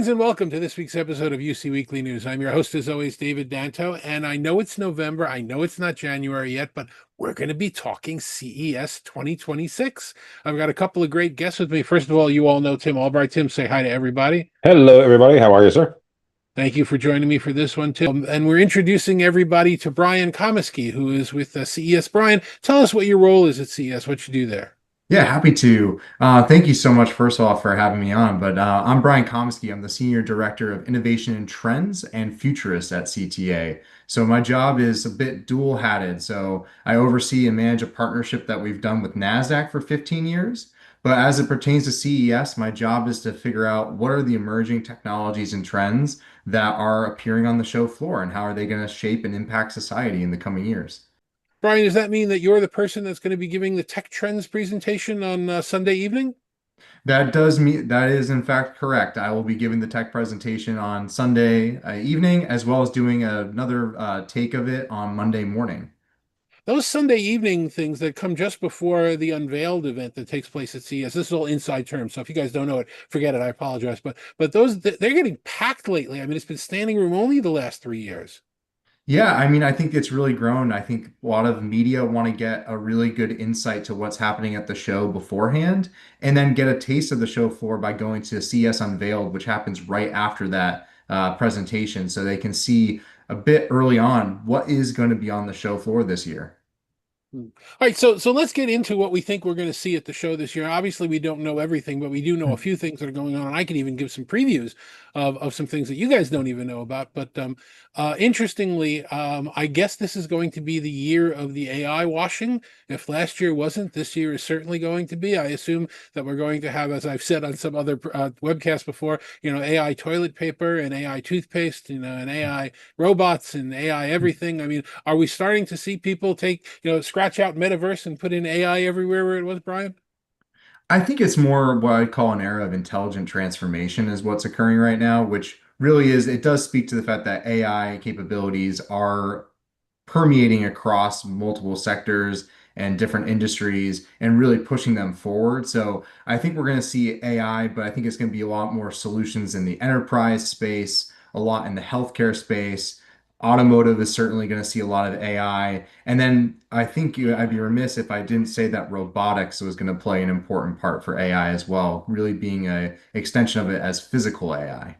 Greetings and welcome to this week's episode of UC Weekly News. I'm your host, as always, David Danto, and I know it's November. I know it's not January yet, but we're going to be talking CES 2026. I've got a couple of great guests with me. First of all, you all know Tim Albright. Tim, say hi to everybody. Hello, everybody. How are you, sir? Thank you for joining me for this one, Tim. And we're introducing everybody to Brian Comiskey, who is with CES. Brian, tell us what your role is at CES, what you do there. Yeah, happy to. Thank you so much, first of all, for having me on. But I'm Brian Comiskey. I'm the Senior Director of Innovation and Trends and Futurist at CTA. So my job is a bit dual-hatted. So I oversee and manage a partnership that we've done with NASDAQ for 15 years. But as it pertains to CES, my job is to figure out what are the emerging technologies and trends that are appearing on the show floor and how are they going to shape and impact society in the coming years. Brian, does that mean that you're the person that's going to be giving the Tech Trends presentation on Sunday evening? That is in fact correct. I will be giving the tech presentation on Sunday evening, as well as doing another take of it on Monday morning. Those Sunday evening things that come just before the unveiled event that takes place at CES, this is all inside terms. So if you guys don't know it, forget it. I apologize. But those they're getting packed lately. I mean, it's been standing room only the last 3 years. Yeah, I mean, I think it's really grown. I think a lot of media want to get a really good insight to what's happening at the show beforehand, and then get a taste of the show floor by going to CES Unveiled, which happens right after that presentation, so they can see a bit early on what is going to be on the show floor this year. All right, so let's get into what we think we're going to see at the show this year. Obviously, we don't know everything, but we do know a few things that are going on, and I can even give some previews of some things that you guys don't even know about. But interestingly, I guess this is going to be the year of the AI washing. If last year wasn't, this year is certainly going to be. I assume that we're going to have, as I've said on some other webcasts before, AI toilet paper and AI toothpaste, and AI robots and AI everything. I mean, are we starting to see people take, scratch out metaverse and put in AI everywhere where it was, Brian? I think it's more what I call an era of intelligent transformation is what's occurring right now, which really is, it does speak to the fact that AI capabilities are permeating across multiple sectors and different industries and really pushing them forward. So I think we're going to see AI, but I think it's going to be a lot more solutions in the enterprise space, a lot in the healthcare space. Automotive is certainly going to see a lot of AI. And then I think I'd be remiss if I didn't say that robotics was going to play an important part for AI as well, really being a extension of it as physical AI.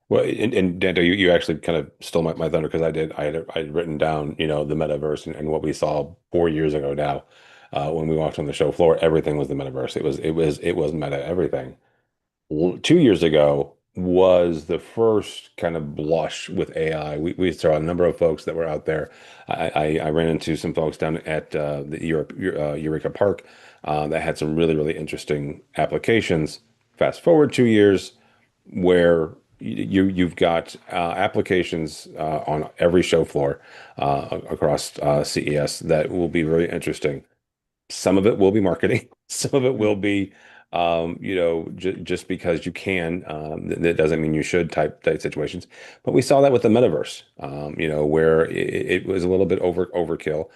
Well, and Danto, you actually kind of stole my thunder because I had written down, the metaverse and what we saw 4 years ago now, when we walked on the show floor, everything was the metaverse. It was meta everything. 2 years ago was the first kind of blush with AI. We saw a number of folks that were out there. I ran into some folks down at the Eureka Park that had some really, really interesting applications. Fast forward 2 years, where you've got applications on every show floor across CES that will be very interesting. Some of it will be marketing. Some of it will be, just because you can. That doesn't mean you should type situations. But we saw that with the metaverse, where it was a little bit overkill.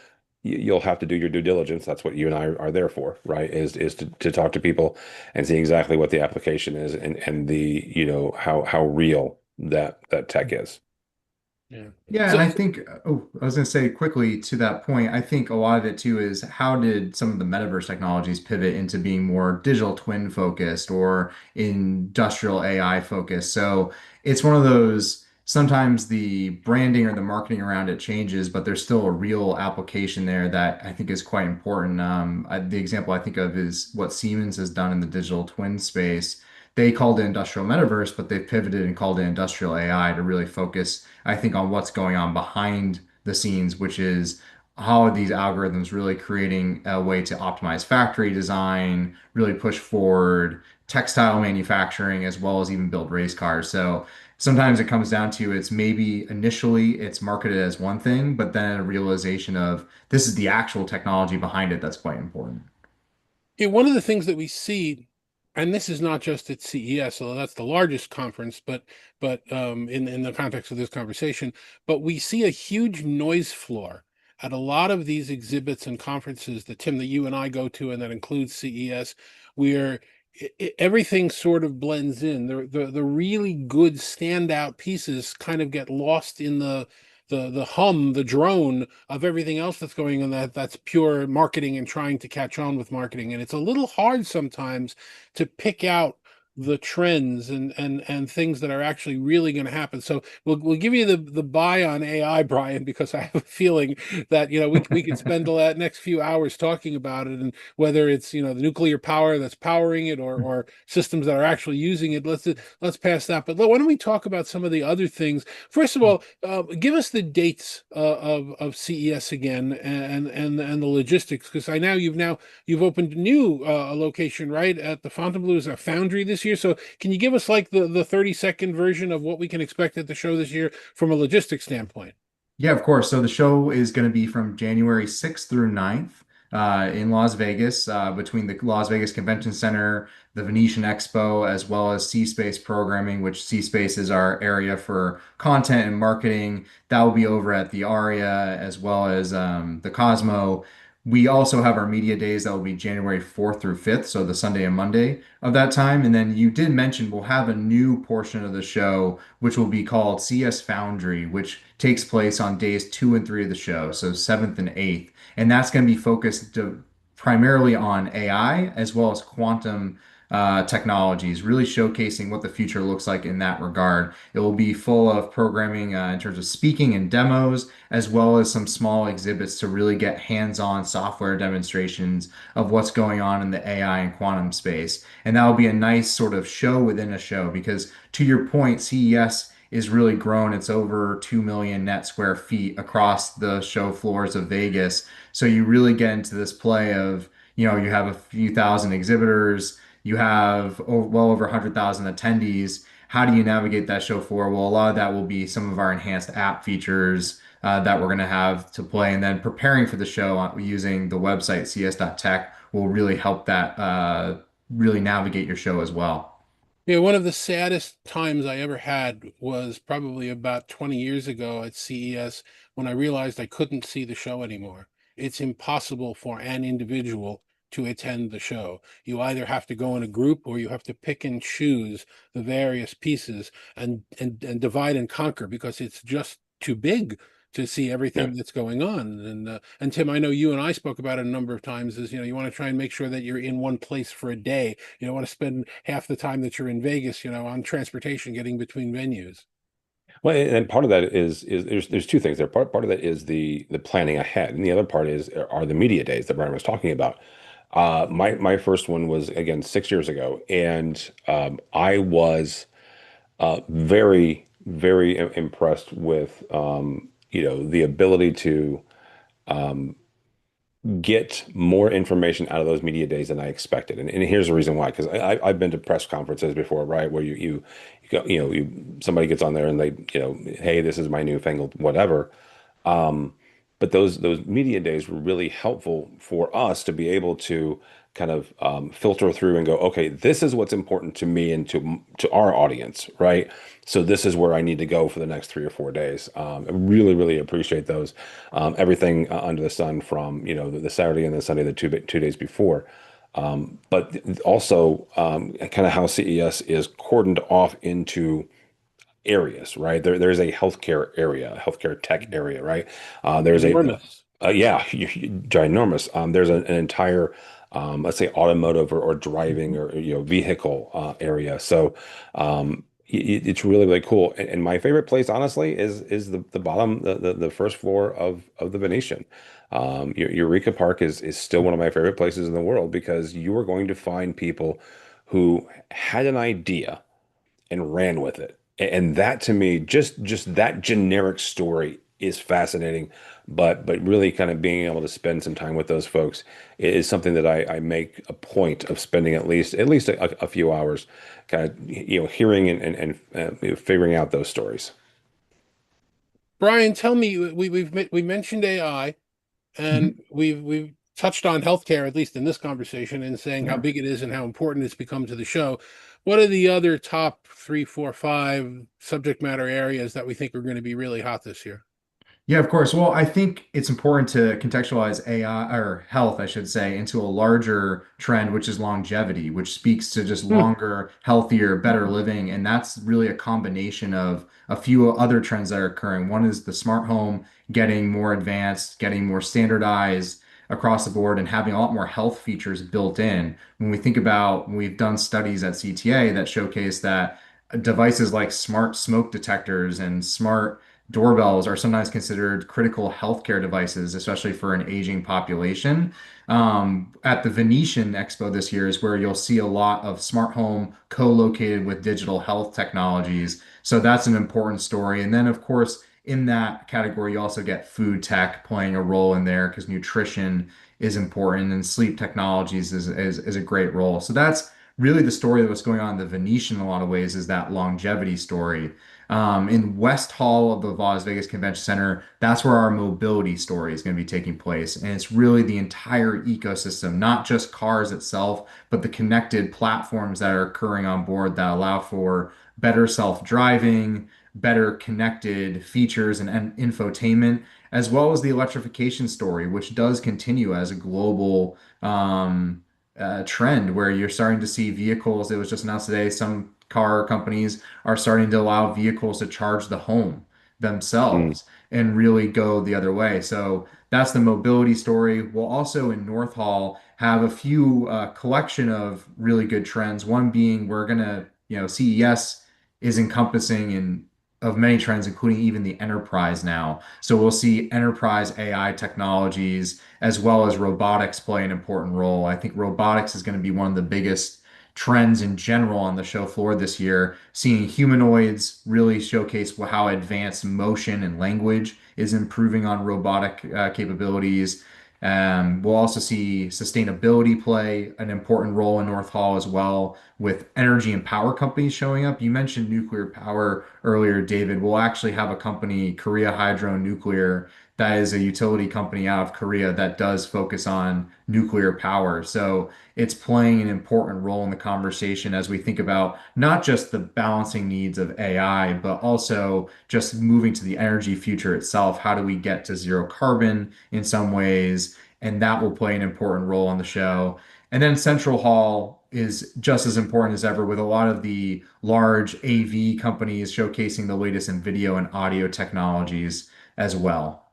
You'll have to do your due diligence. That's what you and I are there for, right? Is to talk to people and see exactly what the application is and the, how real that tech is. Yeah. Yeah, and So, I think, oh, I was going to say quickly to that point, I think a lot of it too is how did some of the metaverse technologies pivot into being more digital twin focused or industrial AI focused? So it's one of those, sometimes the branding or the marketing around it changes, but there's still a real application there that I think is quite important. The example I think of is what Siemens has done in the digital twin space. They called it industrial metaverse, but they've pivoted and called it industrial AI to really focus, I think, on what's going on behind the scenes, which is how are these algorithms really creating a way to optimize factory design, really push forward textile manufacturing, as well as even build race cars. So sometimes it comes down to it's maybe initially it's marketed as one thing, but then a realization of this is the actual technology behind it that's quite important. one of the things that we see, and this is not just at CES, although that's the largest conference, but in the context of this conversation, but we see a huge noise floor at a lot of these exhibits and conferences that Tim, that you and I go to, and that includes CES, where everything sort of blends in. The really good standout pieces kind of get lost in the hum, the drone of everything else that's going on, that's pure marketing and trying to catch on with marketing. And it's a little hard sometimes to pick out the trends and things that are actually really going to happen. So we'll give you the buy on AI, Brian, because I have a feeling that we could spend the next few hours talking about it, and whether it's the nuclear power that's powering it, or systems that are actually using it. Let's pass that. But why don't we talk about some of the other things? First of all, give us the dates of CES again, and the logistics, because I know you've opened a new location, right, at the Fontainebleau, a Foundry this year. So can you give us like the 30-second version of what we can expect at the show this year from a logistics standpoint? Yeah, of course. So the show is going to be from January 6th through 9th in Las Vegas, between the Las Vegas Convention Center, the Venetian Expo, as well as C-Space Programming, which C-Space is our area for content and marketing. That will be over at the Aria, as well as the Cosmo. We also have our media days that will be January 4th through 5th, so the Sunday and Monday of that time. And then you did mention we'll have a new portion of the show, which will be called CS Foundry, which takes place on days 2 and 3 of the show, so 7th and 8th. And that's going to be focused primarily on AI as well as quantum technologies, really showcasing what the future looks like in that regard. It will be full of programming in terms of speaking and demos, as well as some small exhibits to really get hands-on software demonstrations of what's going on in the AI and quantum space. And that will be a nice sort of show within a show because, to your point, CES is really grown. It's over 2 million net square feet across the show floors of Vegas. So you really get into this play of, you have a few thousand exhibitors, you have well over 100,000 attendees. How do you navigate that show floor? Well, a lot of that will be some of our enhanced app features that we're going to have to play. And then preparing for the show using the website cs.tech will really help that really navigate your show as well. Yeah, one of the saddest times I ever had was probably about 20 years ago at CES, when I realized I couldn't see the show anymore. It's impossible for an individual to attend the show. You either have to go in a group, or you have to pick and choose the various pieces and divide and conquer, because it's just too big to see Yeah. everything that's going on. And Tim, I know you and I spoke about it a number of times, is you want to try and make sure that you're in one place for a day. You don't want to spend half the time that you're in Vegas, on transportation getting between venues. Well, and part of that is there's two things there. Part of that is the planning ahead, and the other part are the media days that Brian was talking about. My first one was again 6 years ago, and I was very impressed with the ability to get more information out of those media days than I expected. And here's the reason why, because I've been to press conferences before, right? Where you go, somebody gets on there and they, hey, this is my newfangled whatever. Um, but those media days were really helpful for us to be able to kind of filter through and go, okay, this is what's important to me and to our audience, right? So this is where I need to go for the next 3 or 4 days. I really appreciate those. Everything under the sun from the Saturday and the Sunday, the 2 days before. But also kind of how CES is cordoned off into areas, right? There's a healthcare area, a healthcare tech area, right? There's Enormous. yeah, ginormous. There's an entire, let's say, automotive or driving or vehicle area. So it's really cool. And my favorite place, honestly, is the bottom, the first floor of the Venetian. Eureka Park is still one of my favorite places in the world because you are going to find people who had an idea and ran with it. And that to me, just that generic story is fascinating. But really kind of being able to spend some time with those folks is something that I make a point of spending at least a few hours kind of hearing and figuring out those stories. Brian, tell me, we mentioned AI, and Mhm. we've touched on healthcare, at least in this conversation, and saying how Yeah. big it is and how important it's become to the show. What are the other top three, four, five subject matter areas that we think are going to be really hot this year? Yeah, of course. Well, I think it's important to contextualize AI or health, I should say, into a larger trend, which is longevity, which speaks to just Hmm. longer, healthier, better living. And that's really a combination of a few other trends that are occurring. One is the smart home getting more advanced, getting more standardized across the board, and having a lot more health features built in. When we think about, we've done studies at CTA that showcase that devices like smart smoke detectors and smart doorbells are sometimes considered critical healthcare devices, especially for an aging population. At the Venetian Expo this year is where you'll see a lot of smart home co-located with digital health technologies. So that's an important story. And then, of course, in that category, you also get food tech playing a role in there because nutrition is important and sleep technologies is a great role. So that's really the story of what's going on in the Venetian in a lot of ways is that longevity story. In West Hall of the Las Vegas Convention Center, that's where our mobility story is going to be taking place. And it's really the entire ecosystem, not just cars itself, but the connected platforms that are occurring on board that allow for better self-driving, better connected features and infotainment, as well as the electrification story, which does continue as a global trend where you're starting to see vehicles. It was just announced today, some car companies are starting to allow vehicles to charge the home Mm. themselves and really go the other way. So that's the mobility story. We'll also in North Hall have a few collection of really good trends. One being we're gonna, CES is encompassing in of many trends, including even the enterprise now. So we'll see enterprise AI technologies as well as robotics play an important role. I think robotics is going to be one of the biggest trends in general on the show floor this year, seeing humanoids really showcase how advanced motion and language is improving on robotic capabilities. We'll also see sustainability play an important role in North Hall as well, with energy and power companies showing up. You mentioned nuclear power earlier, David. We'll actually have a company, Korea Hydro Nuclear, that is a utility company out of Korea that does focus on nuclear power. So it's playing an important role in the conversation as we think about not just the balancing needs of AI, but also just moving to the energy future itself. How do we get to zero carbon in some ways? And that will play an important role on the show. And then Central Hall is just as important as ever with a lot of the large AV companies showcasing the latest in video and audio technologies as well.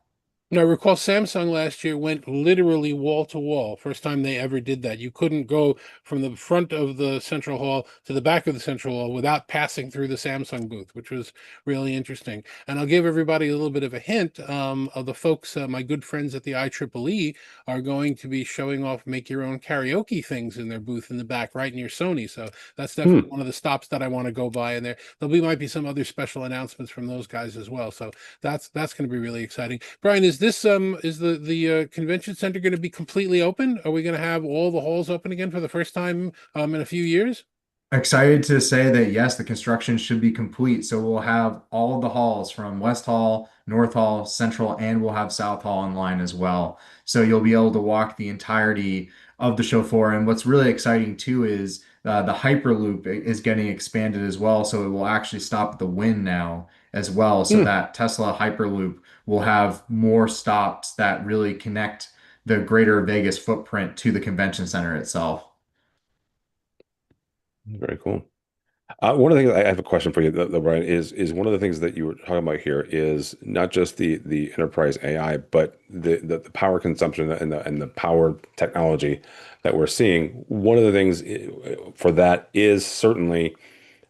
Now, I recall Samsung last year went literally wall to wall. First time they ever did that. You couldn't go from the front of the central hall to the back of the central hall without passing through the Samsung booth, which was really interesting. And I'll give everybody a little bit of a hint of the folks, my good friends at the IEEE are going to be showing off make your own karaoke things in their booth in the back, right near Sony. So that's definitely Hmm. one of the stops that I want to go by. And there'll be might be some other special announcements from those guys as well. So that's going to be really exciting. Brian, is the convention center going to be completely open? Are we going to have all the halls open again for the first time in a few years? Excited to say that yes, the construction should be complete. So we'll have all of the halls from West Hall, North Hall, Central, and we'll have South Hall online as well. So you'll be able to walk the entirety of the show floor. And what's really exciting too is the Hyperloop is getting expanded as well. So it will actually stop at the Wynn now as well. So Hmm. that Tesla Hyperloop will have more stops that really connect the greater Vegas footprint to the convention center itself. Very cool. One of the things I have a question for you, though, Brian, is one of the things that you were talking about here is not just the enterprise AI, but the power consumption and the power technology that we're seeing. One of the things for that is certainly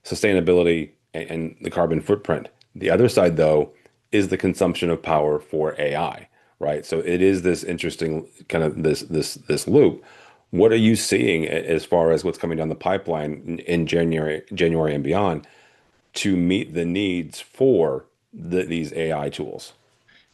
sustainability and the carbon footprint. The other side, though, is the consumption of power for AI, right? So it is this interesting kind of this loop. What are you seeing as far as what's coming down the pipeline in January and beyond to meet the needs for these AI tools?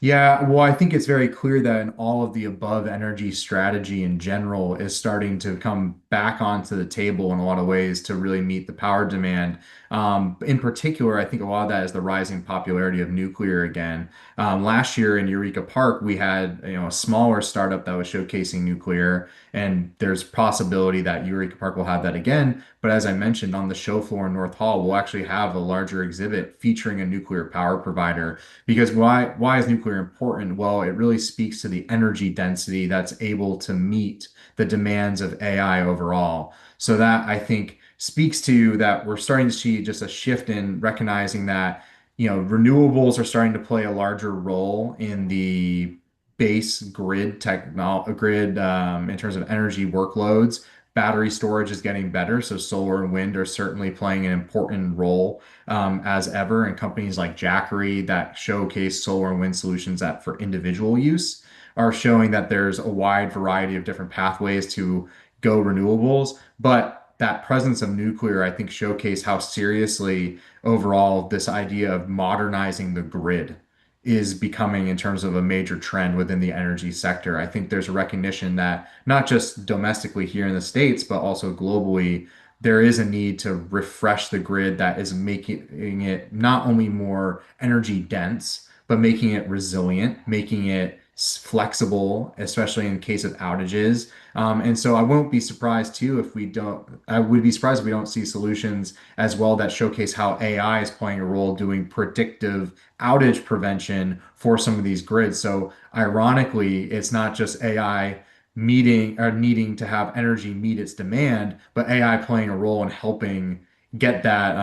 Yeah, well, I think it's very clear that an all of the above energy strategy in general is starting to come back onto the table in a lot of ways to really meet the power demand. In particular, I think a lot of that is the rising popularity of nuclear again. Last year in Eureka Park, we had a smaller startup that was showcasing nuclear, and there's possibility that Eureka Park will have that again. But as I mentioned, on the show floor in North Hall, we'll actually have a larger exhibit featuring a nuclear power provider. Because why is nuclear nuclear important? Well, it really speaks to the energy density that's able to meet the demands of AI overall. So that I think speaks to that we're starting to see just a shift in recognizing that, renewables are starting to play a larger role in the base grid in terms of energy workloads. Battery storage is getting better, so solar and wind are certainly playing an important role as ever. And companies like Jackery that showcase solar and wind solutions that for individual use are showing that there's a wide variety of different pathways to go renewables. But that presence of nuclear, I think, showcase how seriously overall this idea of modernizing the grid is becoming in terms of a major trend within the energy sector. I think there's a recognition that not just domestically here in the States, but also globally, there is a need to refresh the grid that is making it not only more energy dense, but making it resilient, making it flexible, especially in case of outages. And so I won't be surprised too if we don't, I would be surprised if we don't see solutions as well that showcase how AI is playing a role doing predictive outage prevention for some of these grids. So ironically, it's not just AI meeting or needing to have energy meet its demand, but AI playing a role in helping get that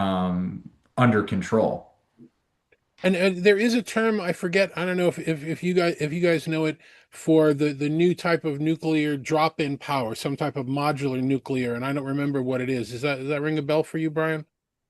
under control. And there is a term I forget. I don't know if you guys know it for the new type of nuclear drop-in power, some type of modular nuclear, and I don't remember what it is. Does that ring a bell for you, Brian?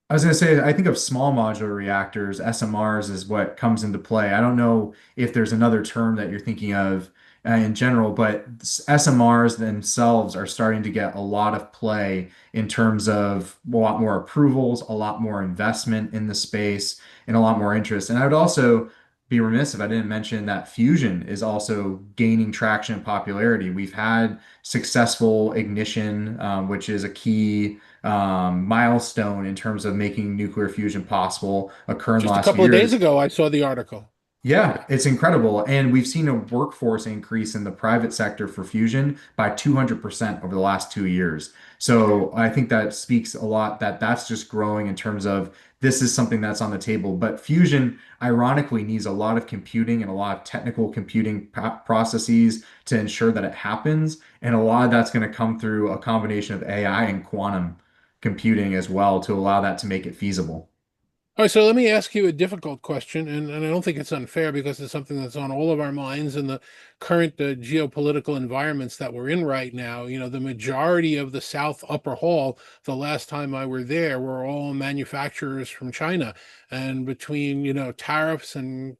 I was going to say, I think of small modular reactors, SMRs is what comes into play. I don't know if there's another term that you're thinking of in general, but SMRs themselves are starting to get a lot of play in terms of a lot more approvals, a lot more investment in the space, and a lot more interest. And I would also be remiss if I didn't mention that fusion is also gaining traction and popularity. We've had successful ignition, which is a key milestone in terms of making nuclear fusion possible occurred Just a last couple of days years. ago, I saw the article. Yeah, it's incredible. And we've seen a workforce increase in the private sector for fusion by 200% over the last 2 years. So I think that speaks a lot that that's just growing in terms of this is something that's on the table. But fusion, ironically, needs a lot of computing and a lot of technical computing processes to ensure that it happens. And a lot of that's going to come through a combination of AI and quantum computing as well to allow that to make it feasible. All right, so let me ask you a difficult question, and I don't think it's unfair because it's something that's on all of our minds in the current geopolitical environments that we're in right now. The majority of the South Upper Hall, the last time I were there, were all manufacturers from China. And between, tariffs and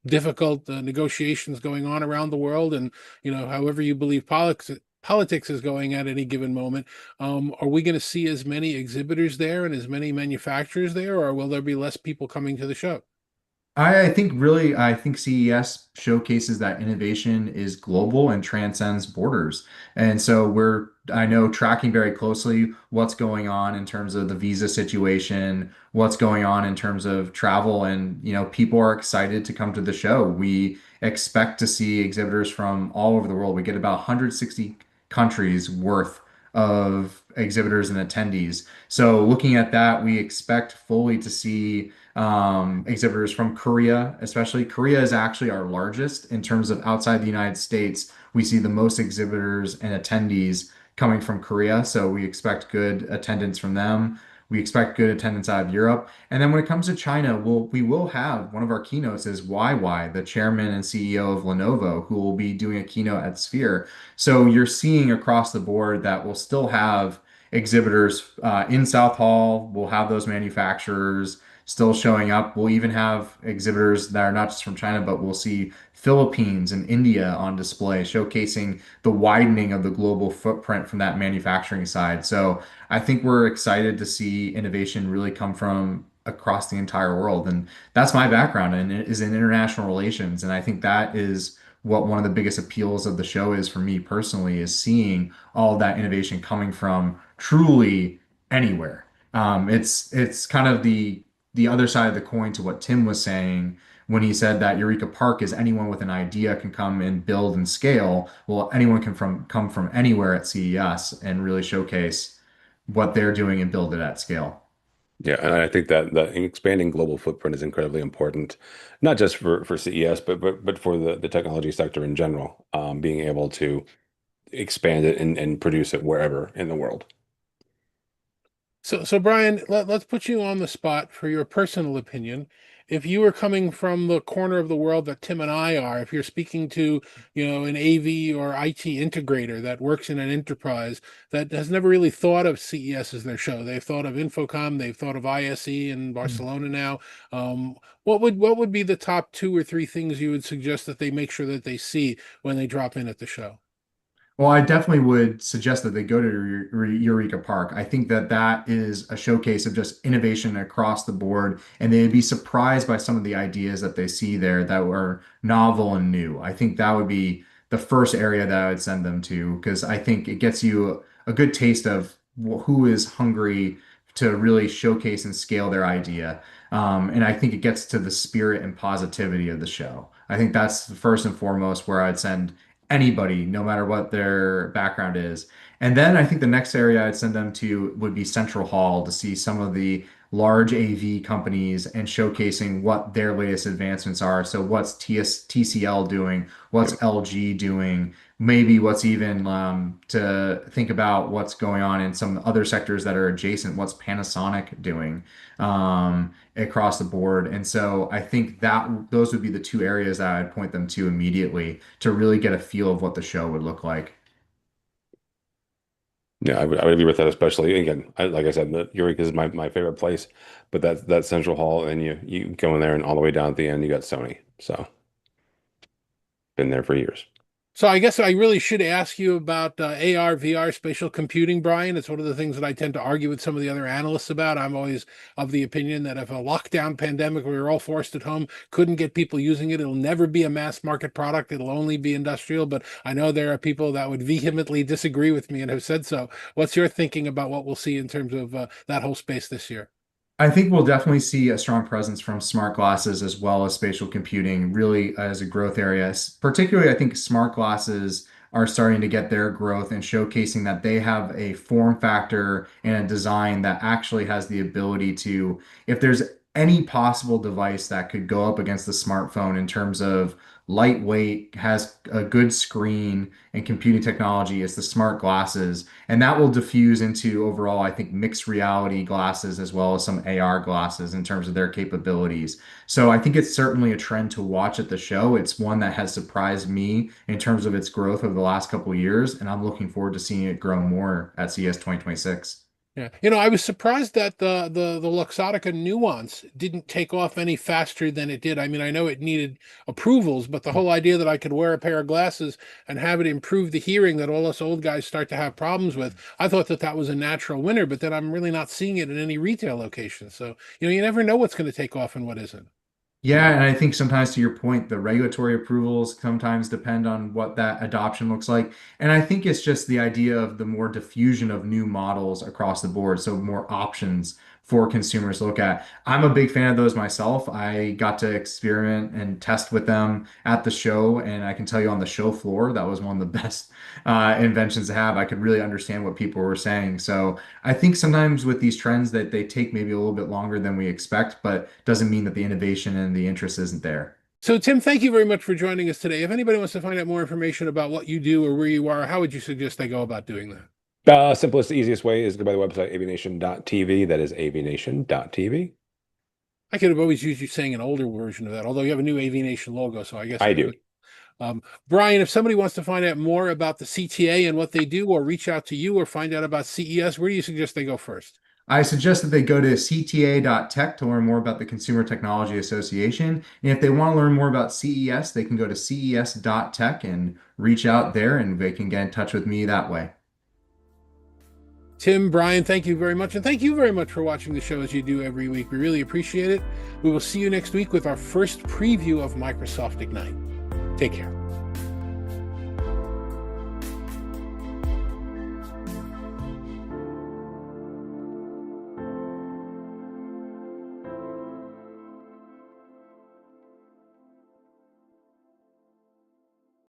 difficult negotiations going on around the world, and however you believe politics is going at any given moment, are we going to see as many exhibitors there and as many manufacturers there, or will there be less people coming to the show? I think CES showcases that innovation is global and transcends borders. And so I know, tracking very closely what's going on in terms of the visa situation, what's going on in terms of travel, and, people are excited to come to the show. We expect to see exhibitors from all over the world. We get about 160 countries worth of exhibitors and attendees. So looking at that, we expect fully to see exhibitors from Korea, especially. Korea is actually our largest in terms of outside the United States. We see the most exhibitors and attendees coming from Korea, so we expect good attendance from them. We expect good attendance out of Europe. And then when it comes to China, we will have one of our keynotes is YY, the chairman and CEO of Lenovo, who will be doing a keynote at Sphere. So you're seeing across the board that we'll still have exhibitors in South Hall. We'll have those manufacturers still showing up. We'll even have exhibitors that are not just from China, but we'll see Philippines and India on display, showcasing the widening of the global footprint from that manufacturing side. So I think we're excited to see innovation really come from across the entire world. And that's my background, and it is in international relations. And I think that is what one of the biggest appeals of the show is for me personally, is seeing all of that innovation coming from truly anywhere. It's kind of the other side of the coin to what Tim was saying when he said that Eureka Park is anyone with an idea can come and build and scale. Well, anyone can come from anywhere at CES and really showcase what they're doing and build it at scale. Yeah, and I think that expanding global footprint is incredibly important, not just for CES, but for the technology sector in general. Being able to expand it and produce it wherever in the world. So Brian, let's put you on the spot for your personal opinion. If you were coming from the corner of the world that Tim and I are, if you're speaking to, an AV or IT integrator that works in an enterprise that has never really thought of CES as their show, they've thought of Infocom, they've thought of ISE in Barcelona now. What would be the top two or three things you would suggest that they make sure that they see when they drop in at the show? Well, I definitely would suggest that they go to Eureka Park. I think that that is a showcase of just innovation across the board, and they'd be surprised by some of the ideas that they see there that were novel and new. I think that would be the first area that I would send them to, because I think it gets you a good taste of who is hungry to really showcase and scale their idea. And I think it gets to the spirit and positivity of the show. I think that's the first and foremost where I'd send anybody, no matter what their background is. And then I think the next area I'd send them to would be Central Hall to see some of the large AV companies and showcasing what their latest advancements are. So what's TCL doing? What's LG doing? Maybe what's even to think about what's going on in some other sectors that are adjacent. What's Panasonic doing across the board? And so I think that those would be the two areas that I'd point them to immediately to really get a feel of what the show would look like. Yeah, I would agree with that, especially again, like I said, Eureka is my favorite place, but that Central Hall, and you go in there, and all the way down at the end, you got Sony. So been there for years. So I guess I really should ask you about AR, VR, spatial computing, Brian. It's one of the things that I tend to argue with some of the other analysts about. I'm always of the opinion that if a lockdown pandemic where we were all forced at home couldn't get people using it, it'll never be a mass market product. It'll only be industrial. But I know there are people that would vehemently disagree with me and have said so. What's your thinking about what we'll see in terms of that whole space this year? I think we'll definitely see a strong presence from smart glasses as well as spatial computing, really as a growth area. Particularly, I think smart glasses are starting to get their growth and showcasing that they have a form factor and a design that actually has the ability to, if there's any possible device that could go up against the smartphone in terms of lightweight, has a good screen and computing technology, it's the smart glasses. And that will diffuse into overall, I think, mixed reality glasses as well as some AR glasses in terms of their capabilities. So I think it's certainly a trend to watch at the show. It's one that has surprised me in terms of its growth over the last couple of years, and I'm looking forward to seeing it grow more at CES 2026. Yeah, I was surprised that the Luxottica Nuance didn't take off any faster than it did. I mean, I know it needed approvals, but the whole idea that I could wear a pair of glasses and have it improve the hearing that all us old guys start to have problems with, I thought that that was a natural winner, but then I'm really not seeing it in any retail location. So, you never know what's going to take off and what isn't. Yeah, and I think sometimes to your point, the regulatory approvals sometimes depend on what that adoption looks like. And I think it's just the idea of the more diffusion of new models across the board, so more options for consumers to look at. I'm a big fan of those myself. I got to experiment and test with them at the show, and I can tell you on the show floor, that was one of the best inventions to have. I could really understand what people were saying. So I think sometimes with these trends that they take maybe a little bit longer than we expect, but doesn't mean that the innovation and the interest isn't there. So, Tim, thank you very much for joining us today. If anybody wants to find out more information about what you do or where you are, how would you suggest they go about doing that? Simplest, easiest way is to go by the website avnation.tv. That is avnation.tv. I could have always used you saying an older version of that, although you have a new AVNation logo, so I guess I do. Brian, if somebody wants to find out more about the CTA and what they do, or reach out to you or find out about CES, where do you suggest they go first? I suggest that they go to cta.tech to learn more about the Consumer Technology Association. And if they want to learn more about CES, they can go to ces.tech and reach out there and they can get in touch with me that way. Tim, Brian, thank you very much. And thank you very much for watching the show as you do every week. We really appreciate it. We will see you next week with our first preview of Microsoft Ignite. Take care.